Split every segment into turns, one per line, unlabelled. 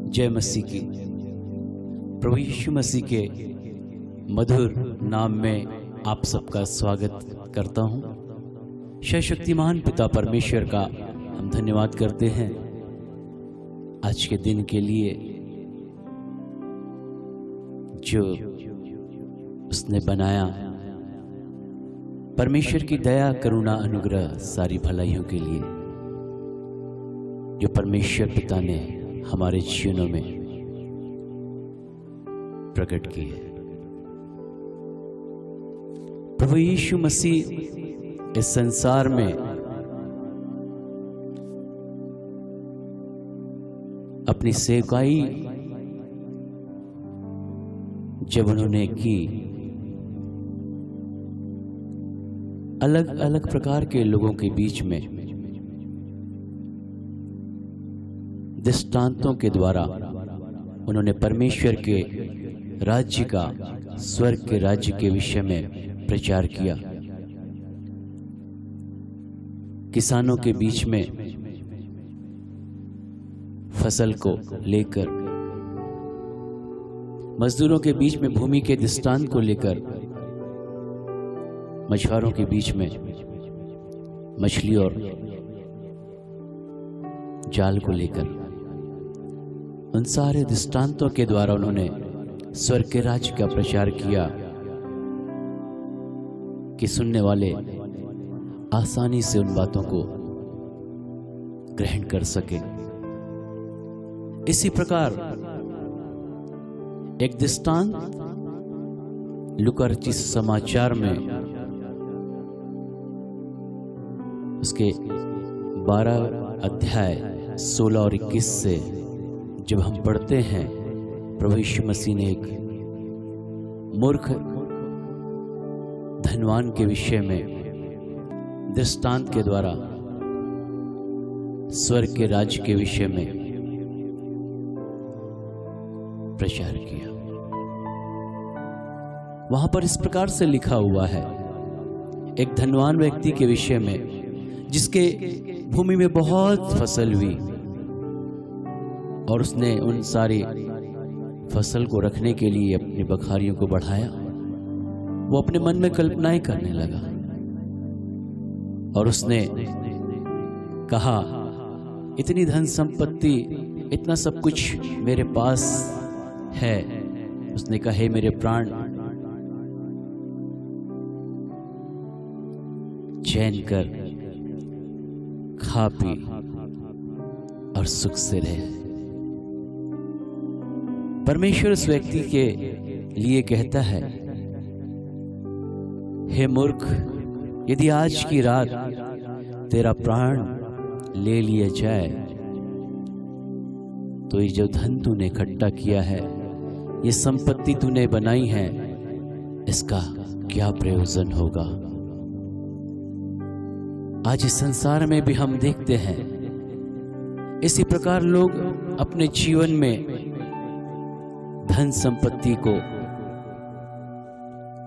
जय मसीह की। प्रभु यीशु मसीह के मधुर नाम में आप सबका स्वागत करता हूँ। सर्वशक्तिमान पिता परमेश्वर का हम धन्यवाद करते हैं आज के दिन के लिए जो उसने बनाया। परमेश्वर की दया, करुणा, अनुग्रह सारी भलाइयों के लिए जो परमेश्वर पिता ने हमारे जीवनों में प्रकट की है। प्रभु यीशु मसीह इस संसार में अपनी सेवकाई जब उन्होंने की, अलग अलग प्रकार के लोगों के बीच में दृष्टांतों के द्वारा उन्होंने परमेश्वर के राज्य का, स्वर्ग के राज्य के विषय में प्रचार किया। किसानों के बीच में फसल को लेकर, मजदूरों के बीच में भूमि के दृष्टांत को लेकर, मछुआरों के बीच में मछली और जाल को लेकर, उन सारे दृष्टांतों के द्वारा उन्होंने स्वर्ग के राज्य का प्रचार किया कि सुनने वाले आसानी से उन बातों को ग्रहण कर सके। इसी प्रकार एक दृष्टांत लूका रचित समाचार में उसके 12 अध्याय 16 और 21 से जब हम पढ़ते हैं, प्रभु यीशु मसीह ने एक मूर्ख धनवान के विषय में दृष्टांत के द्वारा स्वर्ग के राज्य के विषय में प्रचार किया। वहां पर इस प्रकार से लिखा हुआ है, एक धनवान व्यक्ति के विषय में जिसके भूमि में बहुत फसल हुई और उसने उन सारी फसल को रखने के लिए अपनी बखारियों को बढ़ाया। वो अपने मन में कल्पनाएं करने लगा और उसने कहा, इतनी धन संपत्ति, इतना सब कुछ मेरे पास है। उसने कहा, हे मेरे प्राण, चैन कर, खा पी और सुख से रहे। परमेश्वर उस व्यक्ति के लिए कहता है, हे मूर्ख, यदि आज की रात तेरा प्राण ले लिया जाए तो ये जो धन तूने इकट्ठा किया है, ये संपत्ति तूने बनाई है, इसका क्या प्रयोजन होगा। आज इस संसार में भी हम देखते हैं इसी प्रकार लोग अपने जीवन में धन संपत्ति को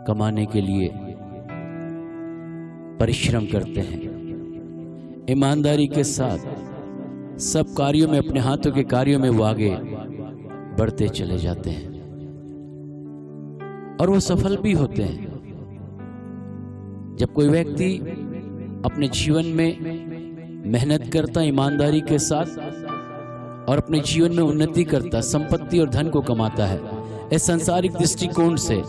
कमाने के लिए परिश्रम करते हैं। ईमानदारी के साथ सब कार्यों में, अपने हाथों के कार्यों में वो आगे बढ़ते चले जाते हैं और वो सफल भी होते हैं। जब कोई व्यक्ति अपने जीवन में मेहनत करता, ईमानदारी के साथ, और अपने जीवन में उन्नति करता, संपत्ति और धन को कमाता है, इस सांसारिक दृष्टिकोण से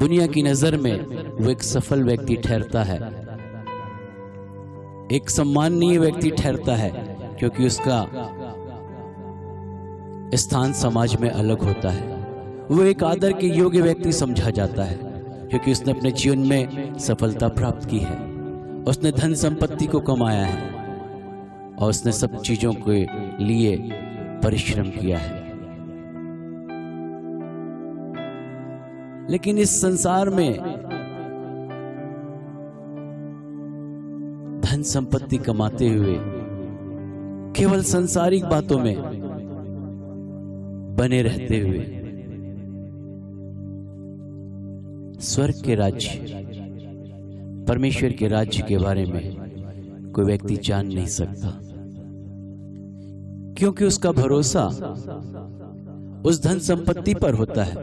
दुनिया की नजर में वो एक सफल व्यक्ति ठहरता है, एक सम्माननीय व्यक्ति ठहरता है, क्योंकि उसका स्थान समाज में अलग होता है। वो एक आदर के योग्य व्यक्ति समझा जाता है, क्योंकि उसने अपने जीवन में सफलता प्राप्त की है, उसने धन संपत्ति को कमाया है और उसने सब चीजों के लिए परिश्रम किया है। लेकिन इस संसार में धन संपत्ति कमाते हुए केवल सांसारिक बातों में बने रहते हुए स्वर्ग के राज्य, परमेश्वर के राज्य के बारे में कोई व्यक्ति जान नहीं सकता क्योंकि उसका भरोसा उस धन संपत्ति पर होता है।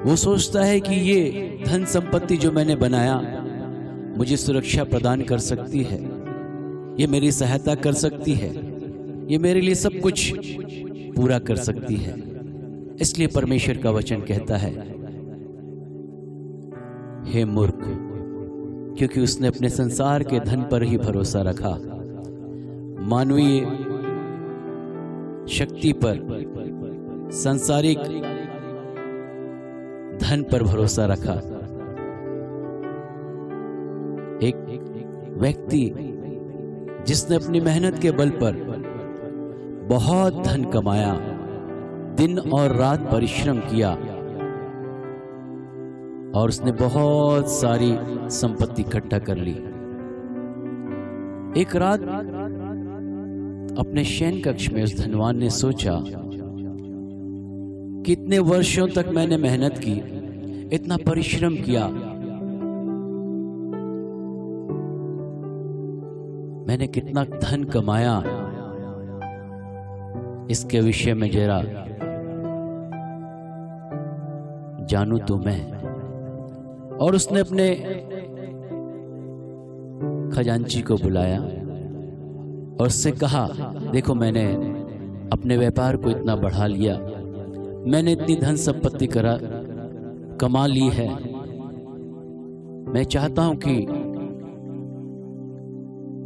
वो सोचता है कि ये धन संपत्ति जो मैंने बनाया मुझे सुरक्षा प्रदान कर सकती है, ये मेरी सहायता कर सकती है, ये मेरे लिए सब कुछ पूरा कर सकती है। इसलिए परमेश्वर का वचन कहता है, हे मूर्ख, क्योंकि उसने अपने संसार के धन पर ही भरोसा रखा, मानवीय शक्ति पर, सांसारिक धन पर भरोसा रखा। एक व्यक्ति जिसने अपनी मेहनत के बल पर बहुत धन कमाया, दिन और रात परिश्रम किया और उसने बहुत सारी संपत्ति इकट्ठा कर ली। एक रात अपने शयन कक्ष में उस धनवान ने सोचा, कितने वर्षों तक मैंने मेहनत की, इतना परिश्रम किया, मैंने कितना धन कमाया, इसके विषय में जरा जानूं तो मैं। और उसने अपने खजांची को बुलाया और उससे कहा, देखो मैंने अपने व्यापार को इतना बढ़ा लिया, मैंने इतनी धन संपत्ति कमा ली है, मैं चाहता हूं कि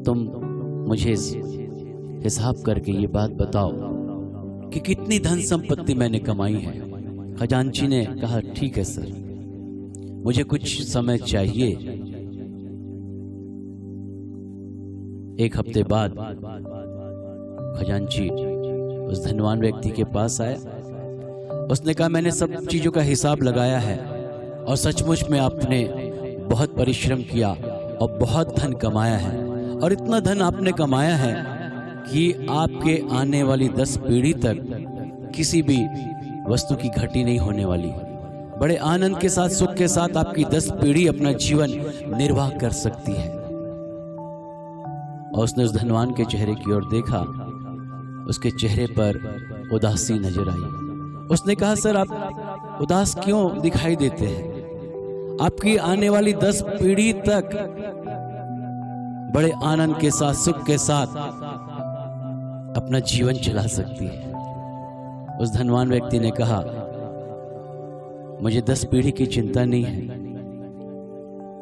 तुम मुझे हिसाब करके ये बात बताओ कि कितनी धन संपत्ति मैंने कमाई है। खजांची ने कहा, ठीक है सर, मुझे कुछ समय चाहिए। एक हफ्ते बाद खजांची उस धनवान व्यक्ति के पास आया। उसने कहा, मैंने सब चीजों का हिसाब लगाया है और सचमुच में आपने बहुत परिश्रम किया और बहुत धन कमाया है, और इतना धन आपने कमाया है कि आपके आने वाली 10 पीढ़ी तक किसी भी वस्तु की घटी नहीं होने वाली। बड़े आनंद के साथ, सुख के साथ आपकी 10 पीढ़ी अपना जीवन निर्वाह कर सकती है। और उसने उस धनवान के चेहरे की ओर देखा, उसके चेहरे पर उदासी नजर आई। उसने कहा, सर आप उदास क्यों दिखाई देते हैं? आपकी आने वाली 10 पीढ़ी तक बड़े आनंद के साथ, सुख के साथ अपना जीवन चला सकती है। उस धनवान व्यक्ति ने कहा, मुझे 10 पीढ़ी की चिंता नहीं है,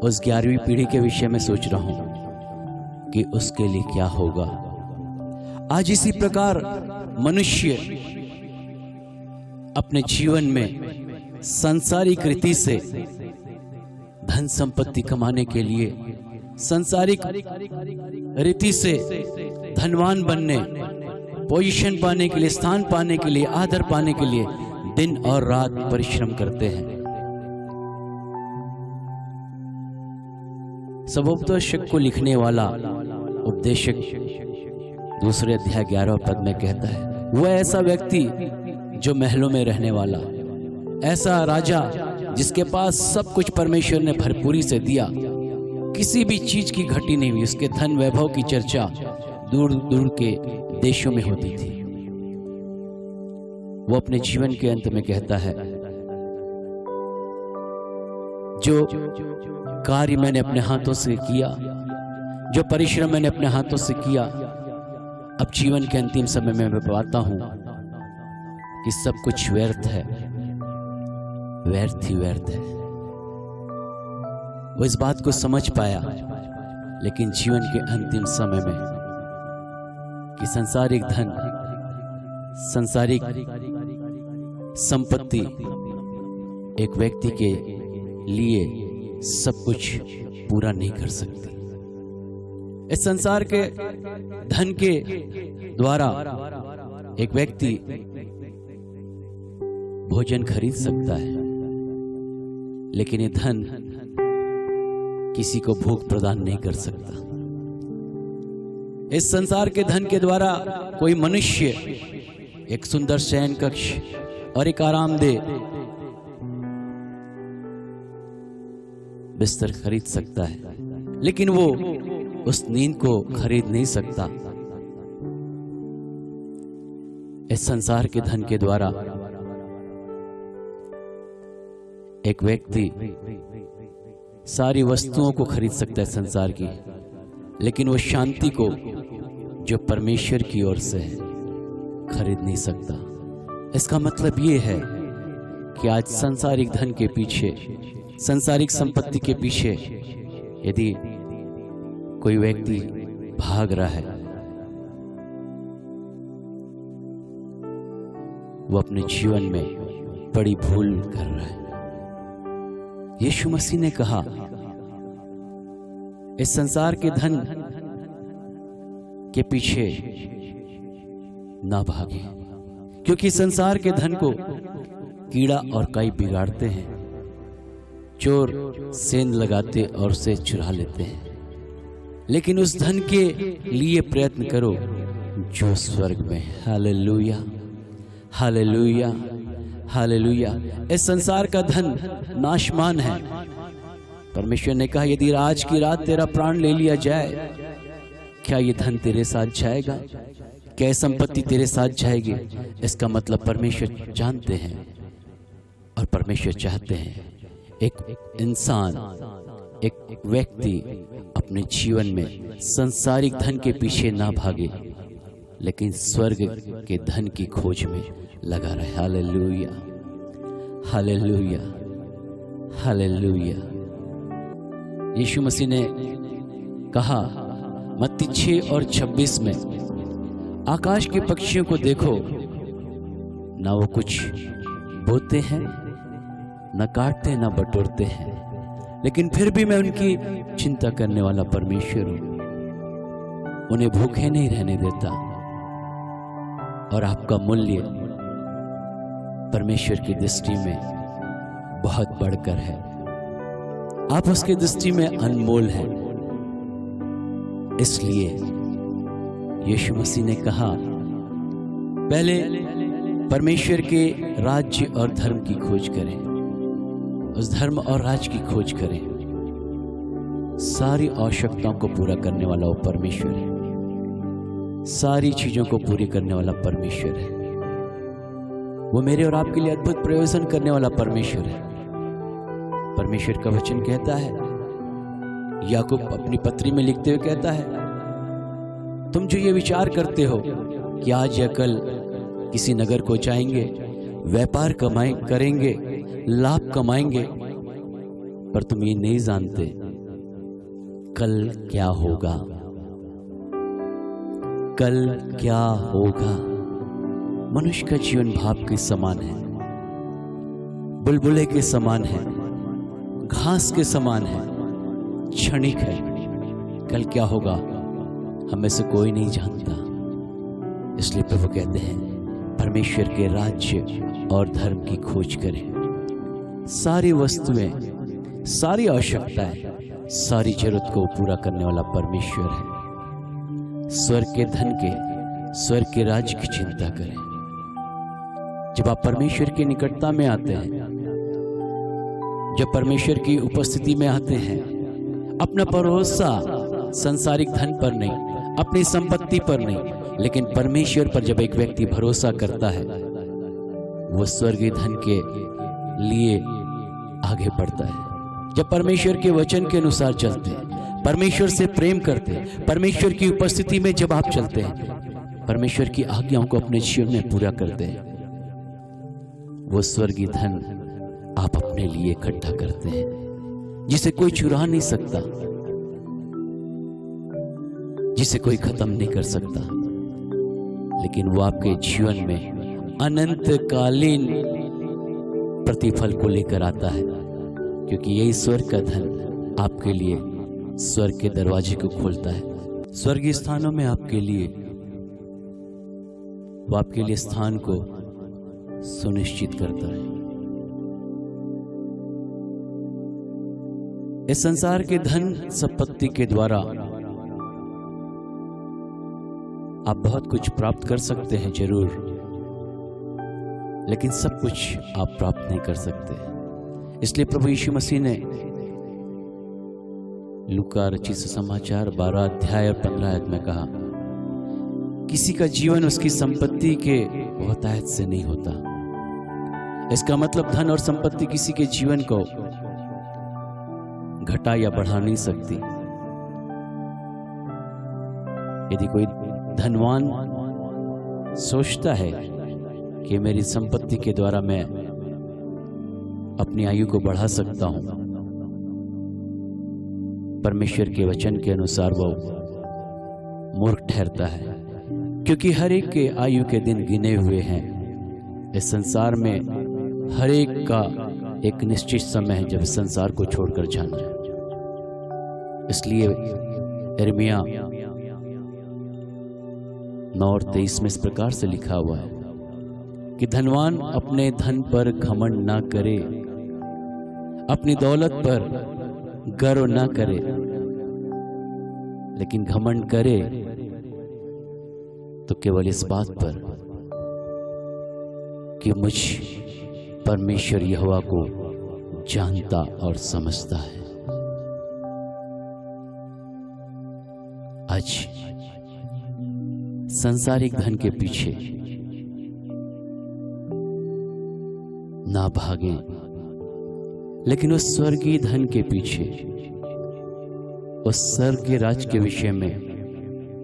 उस 11वीं पीढ़ी के विषय में सोच रहा हूं कि उसके लिए क्या होगा। आज इसी प्रकार मनुष्य अपने जीवन में सांसारिक रीति से धन संपत्ति कमाने के लिए, सांसारिक रीति से धनवान बनने, पोजीशन पाने के लिए, स्थान पाने के लिए, आदर पाने के लिए दिन और रात परिश्रम करते हैं। सबोपदेशक को लिखने वाला उपदेशक 2 अध्याय 11 पद में कहता है, वह ऐसा व्यक्ति जो महलों में रहने वाला, ऐसा राजा जिसके पास सब कुछ परमेश्वर ने भरपूरी से दिया, किसी भी चीज की घटी नहीं हुई, उसके धन वैभव की चर्चा दूर दूर के देशों में होती थी। वो अपने जीवन के अंत में कहता है, जो कार्य मैंने अपने हाथों से किया, जो परिश्रम मैंने अपने हाथों से किया, अब जीवन के अंतिम समय में मैं पाता हूं कि सब कुछ व्यर्थ है, व्यर्थ ही व्यर्थ है। वो इस बात को समझ पाया, लेकिन जीवन के अंतिम समय में कि सांसारिक धन, सांसारिक संपत्ति एक व्यक्ति के लिए सब कुछ पूरा नहीं कर सकती। इस संसार के धन के द्वारा एक व्यक्ति भोजन खरीद सकता है, लेकिन ये धन किसी को भूख प्रदान नहीं कर सकता। इस संसार के धन के द्वारा कोई मनुष्य एक सुंदर शयन कक्ष और एक आरामदेह बिस्तर खरीद सकता है, लेकिन वो उस नींद को खरीद नहीं सकता इस संसार के धन के द्वारा एक व्यक्ति सारी वस्तुओं को खरीद सकता है संसार की, लेकिन वो शांति को जो परमेश्वर की ओर से है खरीद नहीं सकता। इसका मतलब ये है कि आज सांसारिक धन के पीछे, सांसारिक संपत्ति के पीछे यदि कोई व्यक्ति भाग रहा है, वो अपने जीवन में बड़ी भूल कर रहा है। यीशु मसीह ने कहा, इस संसार के धन के पीछे ना भागे, क्योंकि संसार के धन को कीड़ा और काई बिगाड़ते हैं, चोर सेंध लगाते और उसे चुरा लेते हैं। लेकिन उस धन के लिए प्रयत्न करो जो स्वर्ग में। Hallelujah, hallelujah, hallelujah. इस संसार का धन नाशमान है। परमेश्वर ने कहा, यदि आज की रात तेरा प्राण ले लिया जाए, क्या ये धन तेरे साथ जाएगा? क्या संपत्ति तेरे साथ जाएगी? इसका मतलब परमेश्वर जानते हैं और परमेश्वर चाहते हैं एक इंसान, एक व्यक्ति अपने जीवन में सांसारिक धन के पीछे ना भागे, लेकिन स्वर्ग के धन की खोज में लगा रहे। हालेलुया, हालेलुया, हालेलुया। यीशु मसीह ने कहा मत्ती 6:26 में, आकाश के पक्षियों को देखो, ना वो कुछ बोते हैं, ना काटते, ना बटोरते हैं, लेकिन फिर भी मैं उनकी चिंता करने वाला परमेश्वर हूं। उन्हें भूखे नहीं रहने देता। और आपका मूल्य परमेश्वर की दृष्टि में बहुत बढ़कर है। आप उसकी दृष्टि में अनमोल हैं। इसलिए यीशु मसीह ने कहा, पहले परमेश्वर के राज्य और धर्म की खोज करें। उस धर्म और राज्य की खोज करें। सारी आवश्यकताओं को पूरा करने वाला वो परमेश्वर है। सारी चीजों को पूरी करने वाला परमेश्वर है। वो मेरे और आपके लिए अद्भुत प्रयोजन करने वाला परमेश्वर है। परमेश्वर का वचन कहता है, याकूब अपनी पत्री में लिखते हुए कहता है, तुम जो ये विचार करते हो कि आज या कल किसी नगर को जाएंगे, व्यापार करेंगे, लाभ कमाएंगे, पर तुम ये नहीं जानते कल क्या होगा। कल क्या होगा। मनुष्य का जीवन भाप के समान है, बुलबुले के समान है, घास के समान है, क्षणिक है। कल क्या होगा हमें से कोई नहीं जानता। इसलिए प्रभु कहते हैं, परमेश्वर के राज्य और धर्म की खोज करें। सारी वस्तुएं, सारी आवश्यकताएं, सारी जरूरत को पूरा करने वाला परमेश्वर है। स्वर्ग के धन के, स्वर्ग के राज्य की चिंता करें। जब आप परमेश्वर की निकटता में आते हैं, जब परमेश्वर की उपस्थिति में आते हैं, अपना भरोसा सांसारिक धन पर नहीं, अपनी संपत्ति पर नहीं, लेकिन परमेश्वर पर जब एक व्यक्ति भरोसा करता है, वो स्वर्गीय धन के लिए आगे बढ़ता है। जब परमेश्वर के वचन के अनुसार चलते हैं, परमेश्वर से प्रेम करते हैं, परमेश्वर की उपस्थिति में जब आप चलते हैं, परमेश्वर की आज्ञाओं को अपने जीवन में पूरा करते हैं, वो स्वर्गीय धन आप अपने लिए इकट्ठा करते हैं, जिसे कोई चुरा नहीं सकता, जिसे कोई खत्म नहीं कर सकता, लेकिन वो आपके जीवन में अनंतकालीन प्रतिफल को लेकर आता है, क्योंकि यही स्वर्ग का धन आपके लिए स्वर्ग के दरवाजे को खोलता है। स्वर्गीय स्थानों में आपके लिए, वो आपके लिए स्थान को सुनिश्चित करता है। इस संसार के धन संपत्ति के द्वारा आप बहुत कुछ प्राप्त कर सकते हैं, जरूर, लेकिन सब कुछ आप प्राप्त नहीं कर सकते। इसलिए प्रभु यीशु मसीह ने लूका रचित सुसमाचार 12 अध्याय और 15 आयत में कहा कि किसी का जीवन उसकी संपत्ति के बहुतायत से नहीं होता। इसका मतलब धन और संपत्ति किसी के जीवन को घटा या बढ़ा नहीं सकती। यदि कोई धनवान सोचता है कि मेरी संपत्ति के द्वारा मैं अपनी आयु को बढ़ा सकता हूं, परमेश्वर के वचन के अनुसार वो मूर्ख ठहरता है, क्योंकि हर एक के आयु के दिन गिने हुए हैं। इस संसार में हर एक का एक निश्चित समय है जब संसार को छोड़कर जाना है। इसलिए यिर्मयाह 9:23 में इस प्रकार से लिखा हुआ है कि धनवान अपने धन पर घमंड ना करे, अपनी दौलत पर गर्व ना करे, लेकिन घमंड करे तो केवल इस बात पर कि मुझ परमेश्वर यहोवा को जानता और समझता है। आज सांसारिक धन के पीछे ना भागें, लेकिन उस स्वर्गीय धन के पीछे, उस स्वर्गीय राज के विषय में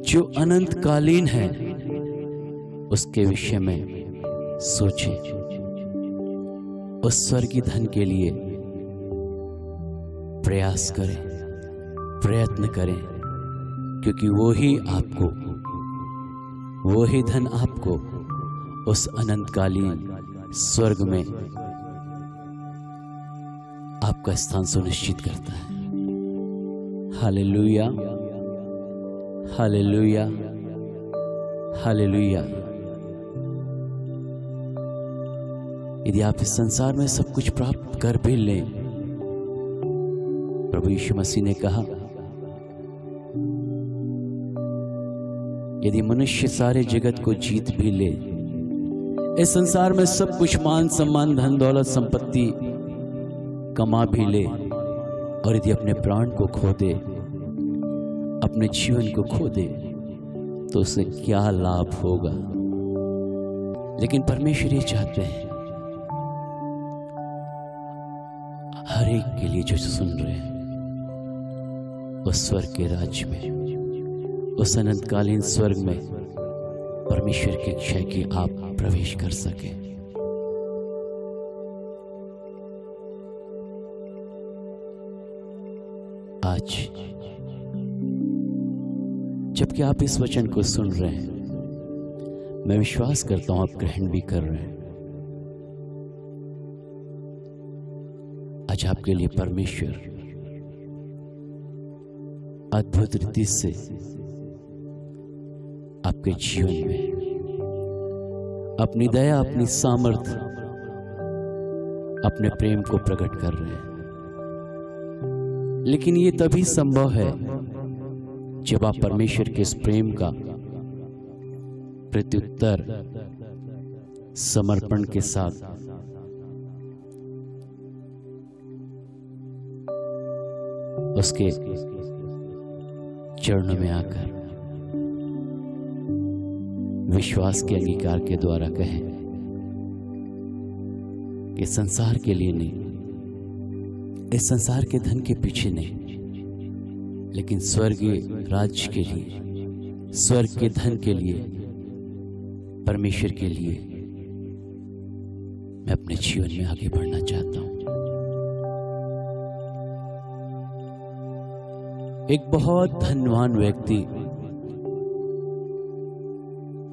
जो अनंतकालीन है, उसके विषय में सोचें। उस स्वर्गीय धन के लिए प्रयास करें, प्रयत्न करें, क्योंकि वो ही धन आपको उस अनंतकालीन स्वर्ग में आपका स्थान सुनिश्चित करता है। Hallelujah, hallelujah, hallelujah. यदि आप इस संसार में सब कुछ प्राप्त कर भी लें, प्रभु यीशु मसीह ने कहा, यदि मनुष्य सारे जगत को जीत भी ले, इस संसार में सब कुछ मान सम्मान धन दौलत संपत्ति कमा भी ले, और यदि अपने प्राण को खो दे, अपने जीवन को खो दे, तो उसे क्या लाभ होगा। लेकिन परमेश्वर ये चाहते हैं हर एक के लिए जो सुन रहे हैं, उस स्वर्ग के राज्य में, उस अनंतकालीन स्वर्ग में परमेश्वर की इच्छा की आप प्रवेश कर सके। आज जबकि आप इस वचन को सुन रहे हैं, मैं विश्वास करता हूं आप ग्रहण भी कर रहे हैं। आज आपके लिए परमेश्वर अद्भुत रीति से आपके जीवन में अपनी दया, अपनी सामर्थ्य, अपने प्रेम को प्रकट कर रहे हैं। लेकिन ये तभी संभव है जब आप परमेश्वर के इस प्रेम का प्रत्युत्तर समर्पण के साथ उसके चरणों में आकर विश्वास के अंगीकार के द्वारा कहें कि संसार के लिए नहीं, इस संसार के धन के पीछे नहीं, लेकिन स्वर्गीय राज्य के लिए, स्वर्ग के धन के लिए, परमेश्वर के लिए मैं अपने जीवन में आगे बढ़ना चाहता हूं। एक बहुत धनवान व्यक्ति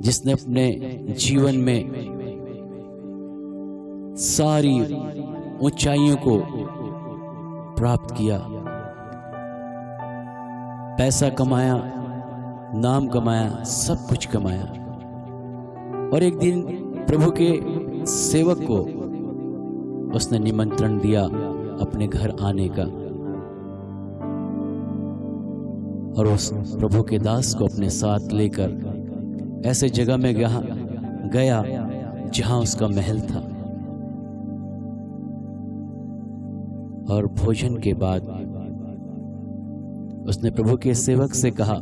जिसने अपने जीवन में सारी ऊंचाइयों को प्राप्त किया, पैसा कमाया, नाम कमाया, सब कुछ कमाया, और एक दिन प्रभु के सेवक को उसने निमंत्रण दिया अपने घर आने का, और उस प्रभु के दास को अपने साथ लेकर ऐसे जगह में गया जहां उसका महल था। और भोजन के बाद उसने प्रभु के सेवक से कहा,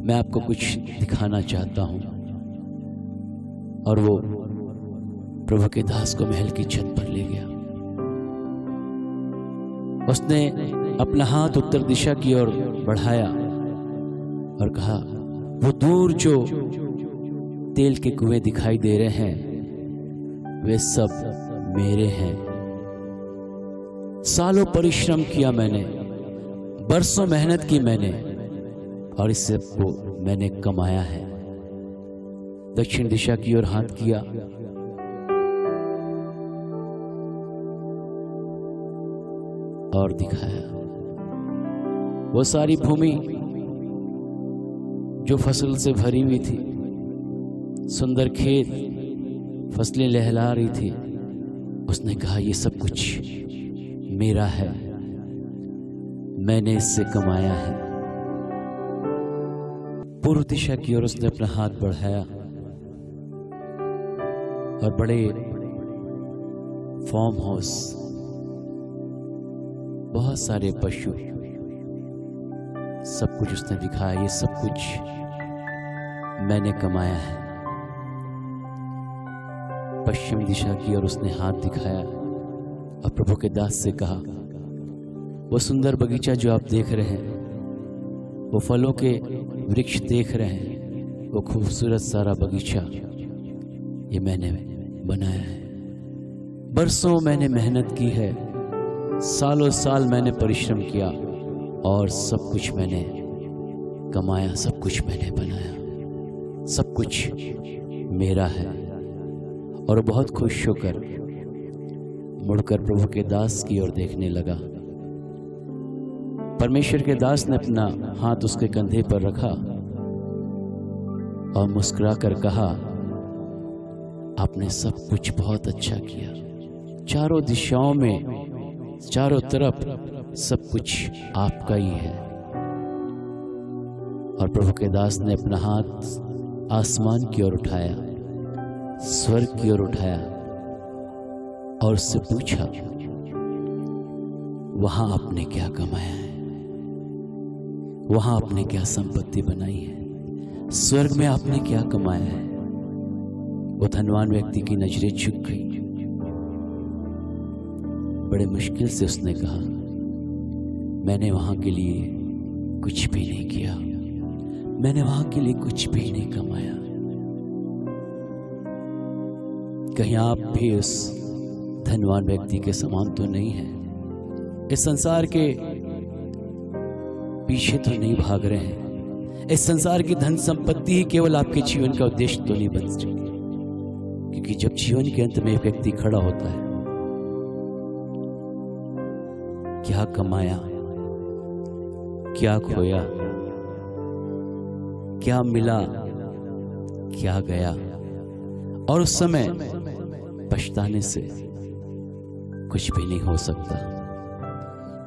मैं आपको कुछ दिखाना चाहता हूं। और वो प्रभु के दास को महल की छत पर ले गया। उसने अपना हाथ उत्तर दिशा की ओर बढ़ाया और कहा, वो दूर जो तेल के कुएं दिखाई दे रहे हैं वे सब मेरे हैं। सालों परिश्रम किया मैंने, बरसों मेहनत की मैंने, और इस सब को मैंने कमाया है। दक्षिण दिशा की ओर हाथ किया और दिखाया। वो सारी भूमि जो फसल से भरी हुई थी, सुंदर खेत, फसलें लहला रही थी, उसने कहा ये सब कुछ मेरा है, मैंने इससे कमाया है। पूर्व दिशा की ओर उसने अपना हाथ बढ़ाया और बड़े फार्म हाउस, बहुत सारे पशु, सब कुछ उसने दिखाया, ये सब कुछ मैंने कमाया है। पश्चिम दिशा की ओर उसने हाथ दिखाया और प्रभु के दास से कहा, वो सुंदर बगीचा जो आप देख रहे हैं, वो फलों के वृक्ष देख रहे हैं, वो खूबसूरत सारा बगीचा ये मैंने बनाया है। बरसों मैंने मेहनत की है, सालों साल मैंने परिश्रम किया और सब कुछ मैंने कमाया, सब कुछ मैंने बनाया, सब कुछ मेरा है। और बहुत खुश होकर मुड़कर प्रभु के दास की ओर देखने लगा। परमेश्वर के दास ने अपना हाथ उसके कंधे पर रखा और मुस्कुराकर कहा, आपने सब कुछ बहुत अच्छा किया। चारों दिशाओं में, चारों तरफ सब कुछ आपका ही है। और प्रभु के दास ने अपना हाथ आसमान की ओर उठाया, स्वर्ग की ओर उठाया और उससे पूछा, वहां आपने क्या कमाया है, वहां आपने क्या संपत्ति बनाई है, स्वर्ग में आपने क्या कमाया है। वो धनवान व्यक्ति की नजरें झुक गई। बड़े मुश्किल से उसने कहा, मैंने वहां के लिए कुछ भी नहीं किया, मैंने वहां के लिए कुछ भी नहीं कमाया। कहीं आप भी उस धनवान व्यक्ति के समान तो नहीं है। इस संसार के पीछे तो नहीं भाग रहे हैं। इस संसार की धन संपत्ति ही केवल आपके जीवन का उद्देश्य तो नहीं बन सकती। क्योंकि जब जीवन के अंत में एक व्यक्ति खड़ा होता है, क्या कमाया, क्या खोया, क्या मिला, क्या गया, और उस समय पछताने से कुछ भी नहीं हो सकता।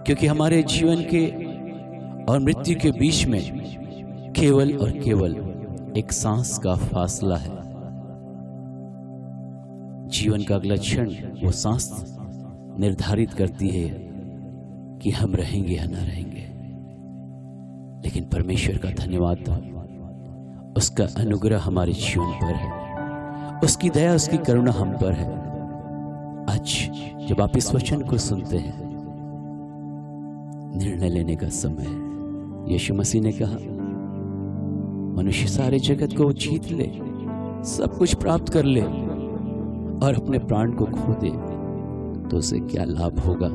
क्योंकि हमारे जीवन के और मृत्यु के बीच में केवल और केवल एक सांस का फासला है। जीवन का अगला क्षण वो सांस निर्धारित करती है कि हम रहेंगे या ना रहेंगे। लेकिन परमेश्वर का धन्यवाद हो, उसका अनुग्रह हमारे जीवन पर है, उसकी दया, उसकी करुणा हम पर है। आज जब आप इस वचन को सुनते हैं, निर्णय लेने का समय है। यीशु मसीह ने कहा, मनुष्य सारे जगत को जीत ले, सब कुछ प्राप्त कर ले और अपने प्राण को खो दे तो उसे क्या लाभ होगा।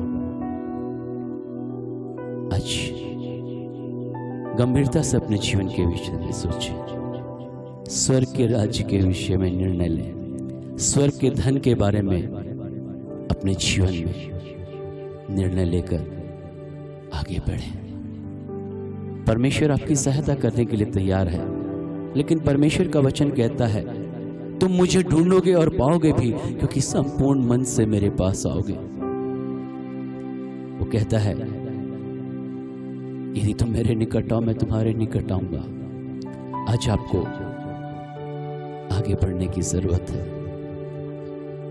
आज गंभीरता से अपने जीवन के विषय में सोचें, स्वर्ग के राज्य के विषय में निर्णय लें, स्वर्ग के धन के बारे में अपने जीवन में निर्णय लेकर आगे बढ़ें। परमेश्वर आपकी सहायता करने के लिए तैयार है, लेकिन परमेश्वर का वचन कहता है, तुम मुझे ढूंढोगे और पाओगे भी, क्योंकि संपूर्ण मन से मेरे पास आओगे। वो कहता है, यदि तुम मेरे निकट आओ, मैं तुम्हारे निकट आऊंगा। आज आपको आगे बढ़ने की जरूरत है।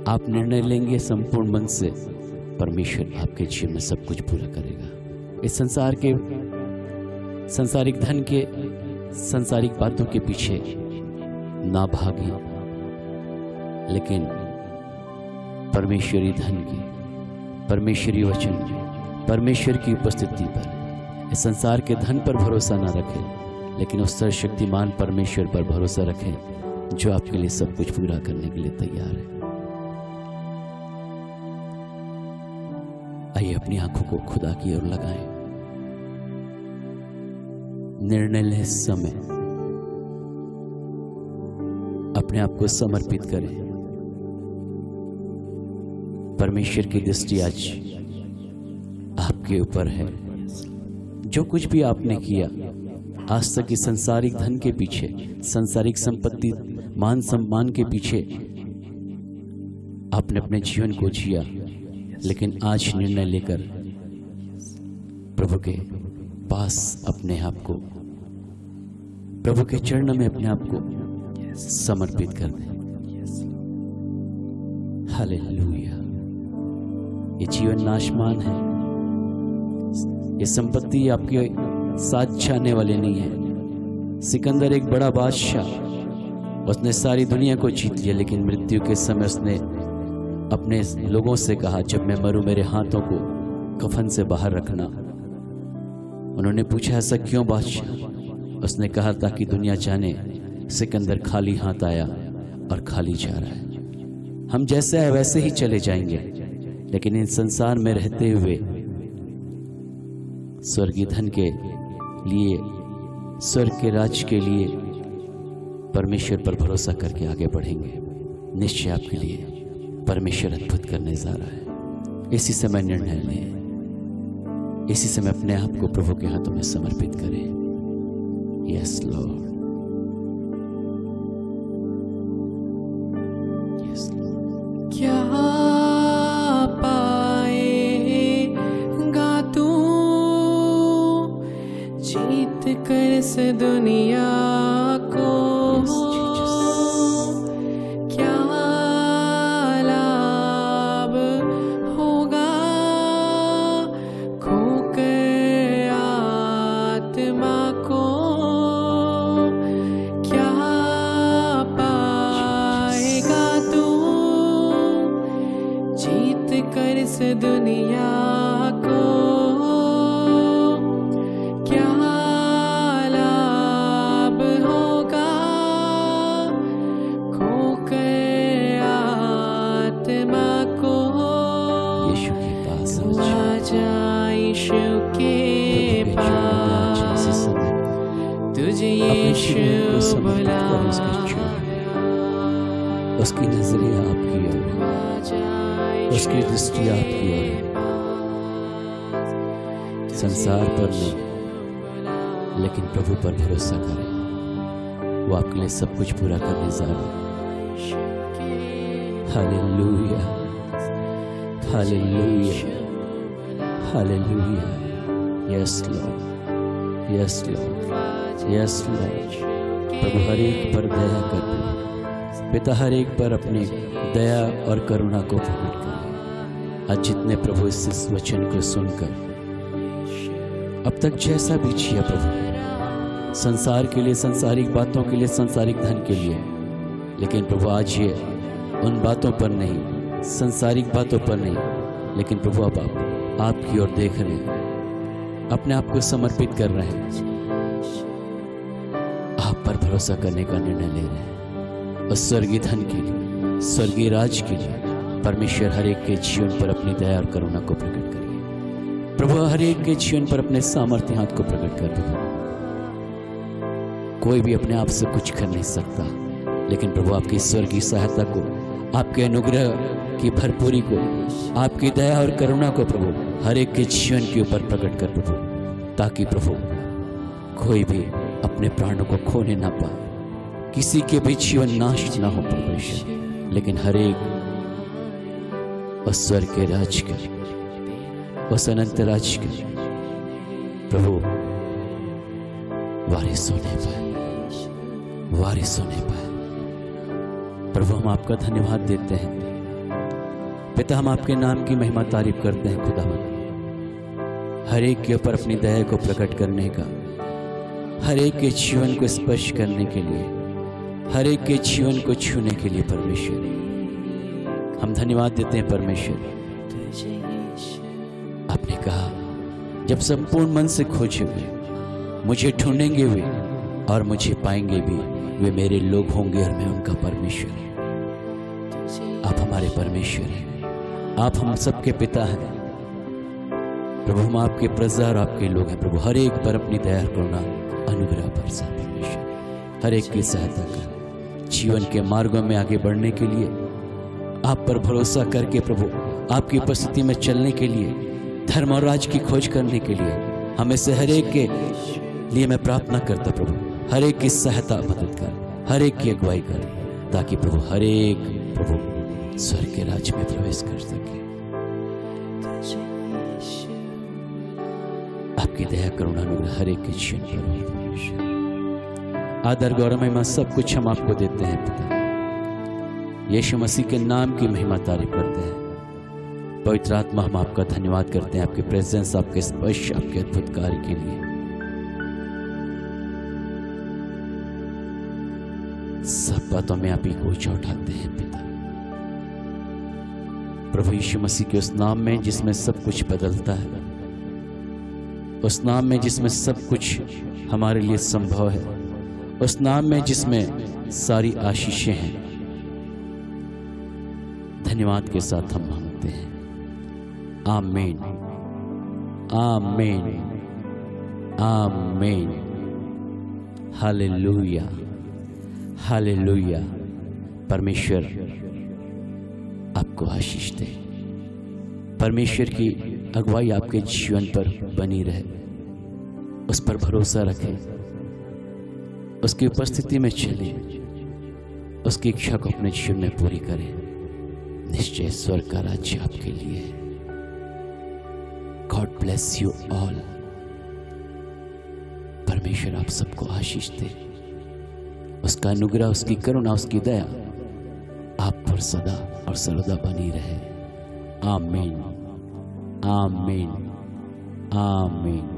आप निर्णय लेंगे संपूर्ण मन से, परमेश्वर आपके जीवन में सब कुछ पूरा करेगा। इस संसार के सांसारिक धन के संसारिक बातों के पीछे ना भागे, लेकिन परमेश्वरी धन की, परमेश्वरी वचन की, परमेश्वर की उपस्थिति पर, इस संसार के धन पर भरोसा ना रखें, लेकिन उस सर्वशक्तिमान परमेश्वर पर भरोसा रखें जो आपके लिए सब कुछ पूरा करने के लिए तैयार है। आइए अपनी आंखों को खुदा की ओर लगाएं, निर्णय लें, इस समय अपने आप को समर्पित करें। परमेश्वर की दृष्टि आज आपके ऊपर है। जो कुछ भी आपने किया आज तक, इस संसारिक धन के पीछे, संसारिक संपत्ति, मान सम्मान के पीछे आपने अपने जीवन को जिया, लेकिन आज निर्णय लेकर प्रभु के पास अपने आप को, प्रभु के चरणों में अपने आप को समर्पित कर दें। हालेलुया। ये जीवन नाशमान है, ये संपत्ति आपके साथ जाने वाले नहीं है। सिकंदर एक बड़ा बादशाह, उसने सारी दुनिया को जीत लिया, लेकिन मृत्यु के समय उसने अपने लोगों से कहा, जब मैं मरूं मेरे हाथों को कफन से बाहर रखना। उन्होंने पूछा, ऐसा क्यों बादशाह? उसने कहा, ताकि दुनिया जाने सिकंदर खाली हाथ आया और खाली जा रहा है। हम जैसे है वैसे ही चले जाएंगे, लेकिन इन संसार में रहते हुए स्वर्गीय धन के लिए, स्वर्ग के राज्य के लिए परमेश्वर पर भरोसा करके आगे बढ़ेंगे। निश्चय आपके लिए परमेश्वर अद्भुत करने जा रहा है। इसी समय निर्णय लें, इसी समय अपने आप को प्रभु के हाथों में समर्पित करें। Yes Lord, yes Lord.
क्या पाएगा तू जीत कर इस दुनिया को? क्या लाभ होगा खोकर आत्मा को? क्या पाएगा तू जीत कर इस दुनिया को? क्या लाभ होगा खोकर आत्मा को?
यीशु के पास
आजा, यीशु के पास तुझे यीशु बुला।
उसकी नजरें आपकी ओर, उसकी दृष्टि आपकी ओर, संसार पर नहीं लेकिन प्रभु पर भरोसा करें। वो आपके लिए सब कुछ पूरा करने जा रहा है। Hallelujah, hallelujah, hallelujah. Yes Lord, yes Lord, yes Lord. प्रभु हर एक पर दया कर दे। पिता हर एक पर अपने दया और करुणा को प्रकट करें। आज जितने प्रभु इस वचन को सुनकर अब तक जैसा भी जिया प्रभु, संसार के लिए, संसारिक बातों के लिए, संसारिक धन के लिए, लेकिन प्रभु आज ये उन बातों पर नहीं, संसारिक बातों पर नहीं, लेकिन प्रभु अब आपकी ओर देख रहे हैं, अपने आप को समर्पित कर रहे हैं, आप पर भरोसा करने का निर्णय ले रहे हैं। और स्वर्गीय धन के लिए, स्वर्गीय राज के लिए परमेश्वर हर एक के जीवन पर अपनी दया और करुणा को प्रकट करिए। प्रभु हर एक के जीवन पर अपने सामर्थ्य हाथ को प्रकट कर दो। कोई भी अपने आप से कुछ कर नहीं सकता, लेकिन प्रभु आपकी स्वर्गीय सहायता को, आपके अनुग्रह की भरपूरी को, आपकी दया और करुणा को प्रभु हर एक के जीवन के ऊपर प्रकट कर प्रभु, ताकि प्रभु कोई भी अपने प्राणों को खोने ना पाए, किसी के भी जीवन नाश ना हो परमेश्वर, लेकिन हर एक उस स्वर्ग के राज के, उस अनंत राज के प्रभु वारिस होने पाए, वारिस होने पाए। प्रभु हम आपका धन्यवाद देते हैं पिता, हम आपके नाम की महिमा तारीफ करते हैं खुदावंद। हर एक के ऊपर अपनी दया को प्रकट करने का, हर एक के जीवन को स्पर्श करने के लिए, हर एक के जीवन को छूने के लिए परमेश्वर हम धन्यवाद देते हैं। परमेश्वर आपने कहा जब संपूर्ण मन से खोजेंगे, मुझे ढूंढेंगे वे और मुझे पाएंगे भी, वे मेरे लोग होंगे और मैं उनका परमेश्वर। आप हमारे परमेश्वर हैं, आप हम सबके पिता हैं प्रभु। हम आपके प्रजा और आपके लोग हैं प्रभु। हर एक पर अपनी दया करुणा अनुग्रह बरसा परमेश्वर। हर एक की सहायता कर जीवन के मार्गों में आगे बढ़ने के लिए, आप पर भरोसा करके प्रभु आपकी उपस्थिति में चलने के लिए, धर्म और राज की खोज करने के लिए हमें से हर एक के लिए मैं प्रार्थना करता प्रभु, हर एक की सहायता मदद कर, हर एक की अगुवाई कर, ताकि प्रभु हर एक प्रभु स्वर्ग के राज्य में प्रवेश कर सके। आपकी दया करुणा अनुग्रह हर एक के जीवन पर हो परमेश्वर। आदर गौरव महिमा सब कुछ हम आपको देते हैं पिता। यीशु मसीह के नाम की महिमा तारीफ करते हैं। पवित्र आत्मा हम आपका धन्यवाद करते हैं, आपके प्रेजेंस, आपके स्पर्श, आपके अद्भुत कार्य के लिए। सब बातों में आप ही को ऊंचा उठाते हैं पिता। प्रभु यीशु मसीह के उस नाम में जिसमें सब कुछ बदलता है, उस नाम में जिसमें सब कुछ हमारे लिए संभव है, उस नाम में जिसमें सारी आशीषें हैं, धन्यवाद के साथ हम मांगते हैं। आमीन, आमीन, आमीन। Hallelujah, hallelujah. परमेश्वर आपको आशीष दे। परमेश्वर की अगुवाई आपके जीवन पर बनी रहे, उस पर भरोसा रखें, उसकी उपस्थिति में चले, उसकी इच्छा को अपने जीवन में पूरी करें। निश्चय स्वर्ग का राज्य आपके लिए है। God bless you all. परमेश्वर आप सबको आशीष दे, उसका अनुग्रह, उसकी करुणा, उसकी दया आप पर सदा और सर्वदा बनी रहे। आमीन, आमीन, आमीन।